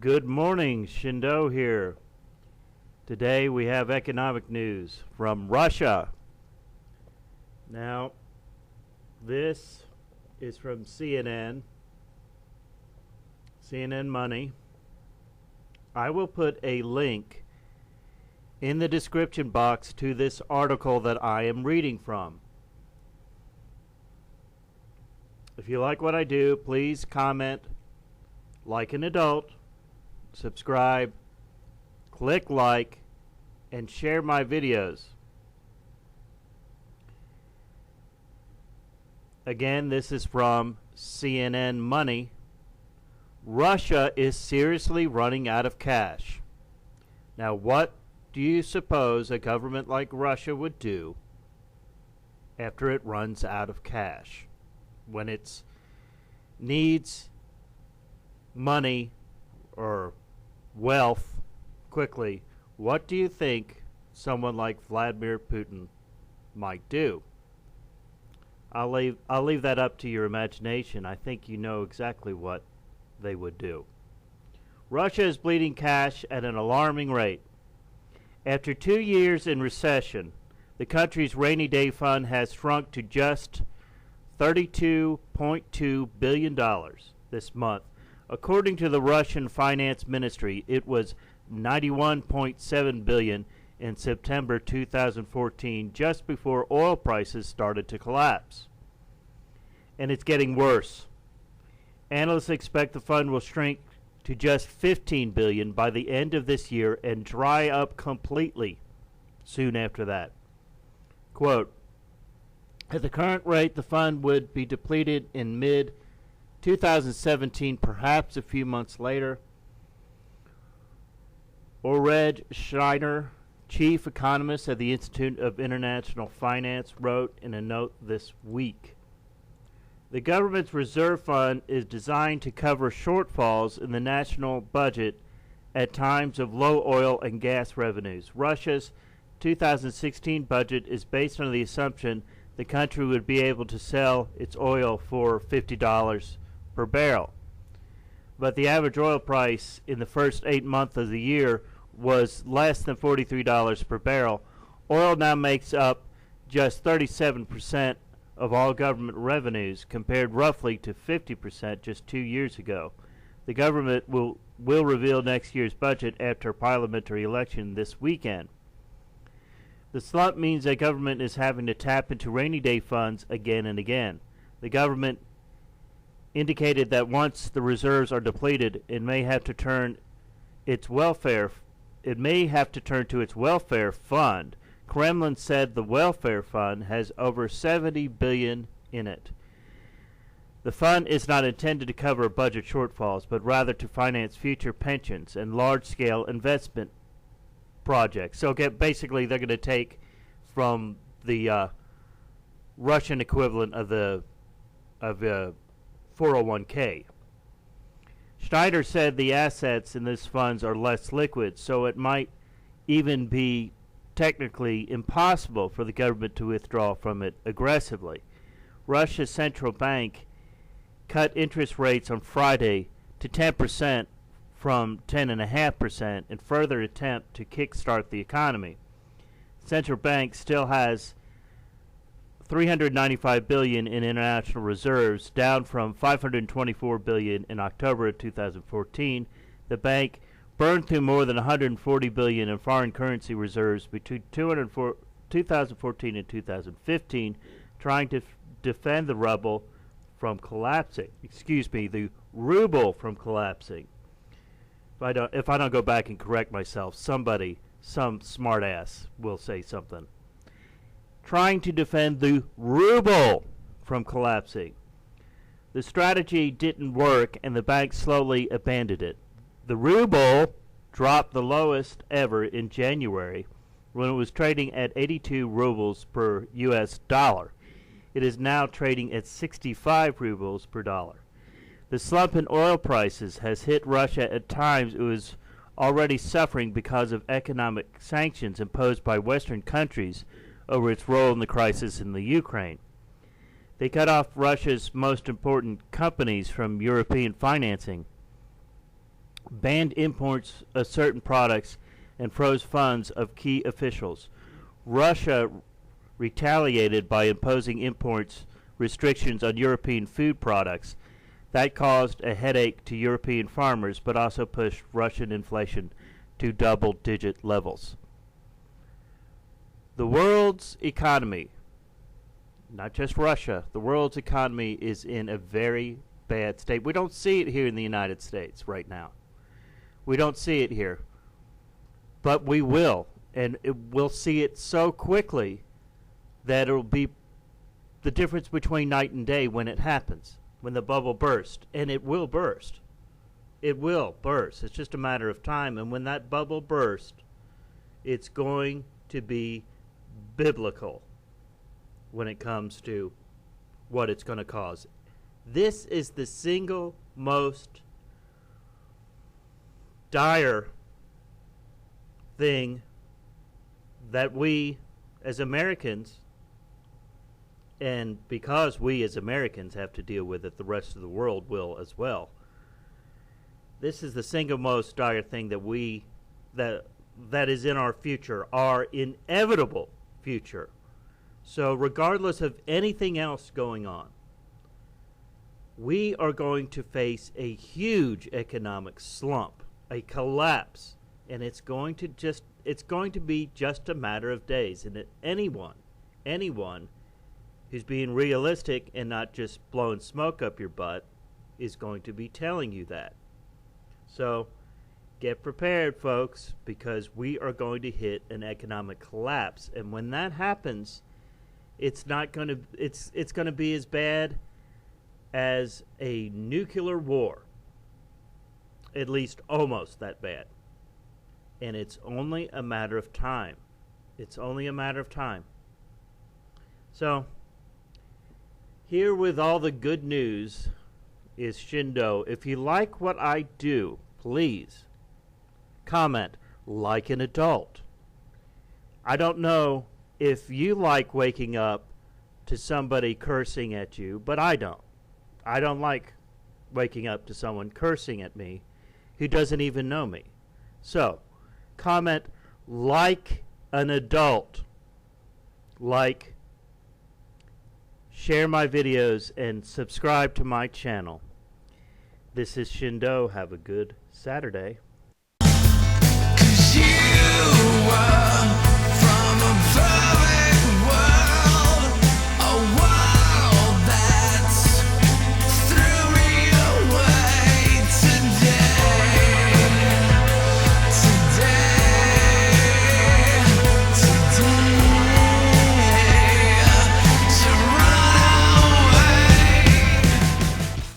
Good morning, Shindo here. Today we have economic news from Russia. Now, this is from CNN Money. I will put a link in the description box to this article that I am reading from. If you like what I do, please comment like an adult, subscribe, click like, and share my videos. Again, this is from CNN Money. Russia is seriously running out of cash. Now, what do you suppose a government like Russia would do after it runs out of cash? When it needs money or wealth quickly, what do you think someone like Vladimir Putin might do? I'll leave that up to your imagination. I think you know exactly what they would do. Russia is bleeding cash at an alarming rate. After 2 years in recession, the country's rainy day fund has shrunk to just $32.2 billion this month. According to the Russian Finance Ministry, it was $91.7 billion in September 2014, just before oil prices started to collapse. And it's getting worse. Analysts expect the fund will shrink to just $15 billion by the end of this year and dry up completely soon after that. Quote, at the current rate, the fund would be depleted in mid-2017, perhaps a few months later. Ored Schneider, chief economist at the Institute of International Finance, wrote in a note this week. The government's reserve fund is designed to cover shortfalls in the national budget at times of low oil and gas revenues. Russia's 2016 budget is based on the assumption the country would be able to sell its oil for $50 per barrel. But the average oil price in the first 8 months of the year was less than $43 per barrel. Oil now makes up just 37% of all government revenues, compared roughly to 50% just 2 years ago. The government will reveal next year's budget after a parliamentary election this weekend. The slump means that government is having to tap into rainy day funds again and again. The government indicated that once the reserves are depleted, it may have to turn to its welfare fund. Kremlin said the welfare fund has over $70 billion in it. The fund is not intended to cover budget shortfalls, but rather to finance future pensions and large-scale investment projects. So basically, they're going to take from the Russian equivalent of the 401k. Schneider said the assets in this funds are less liquid, so it might even be technically impossible for the government to withdraw from it aggressively. Russia's central bank cut interest rates on Friday to 10% from 10.5% in further attempt to kickstart the economy. Central bank still has $395 billion in international reserves, down from $524 billion in October of 2014. The bank burned through more than $140 billion in foreign currency reserves between 2014 and 2015, trying to defend the ruble from collapsing. The ruble from collapsing. If I don't go back and correct myself, some smartass will say something. Trying to defend the ruble from collapsing. The strategy didn't work, and the bank slowly abandoned it. The ruble dropped the lowest ever in January, when it was trading at 82 rubles per US dollar. It is now trading at 65 rubles per dollar. The slump in oil prices has hit Russia at times it was already suffering because of economic sanctions imposed by Western countries over its role in the crisis in the Ukraine. They cut off Russia's most important companies from European financing. banned imports of certain products, and froze funds of key officials. Russia retaliated by imposing imports restrictions on European food products. That caused a headache to European farmers, but also pushed Russian inflation to double-digit levels. The world's economy, not just Russia, the world's economy is in a very bad state. We don't see it here in the United States right now. We don't see it here. But we will, and we'll see it so quickly that it'll be the difference between night and day when it happens, when the bubble bursts. And it will burst. It will burst. It's just a matter of time. And when that bubble bursts, it's going to be biblical when it comes to what it's going to cause. This is the single most dire thing that we as Americans, and because we as Americans have to deal with it, the rest of the world will as well. This is the single most dire thing that is in our future, our inevitable future. So regardless of anything else going on, we are going to face a huge economic slump, a collapse, and it's going to be just a matter of days. And that anyone who's being realistic and not just blowing smoke up your butt is going to be telling you that. So get prepared, folks, because we are going to hit an economic collapse. And when that happens, it's going to be as bad as a nuclear war. At least almost that bad. And it's only a matter of time. It's only a matter of time. So, here with all the good news is Shindo. If you like what I do, please comment like an adult. I don't know if you like waking up to somebody cursing at you, but I don't. I don't like waking up to someone cursing at me who doesn't even know me. So, comment like an adult. Like, share my videos, and subscribe to my channel. This is Shindo. Have a good Saturday. You were from above.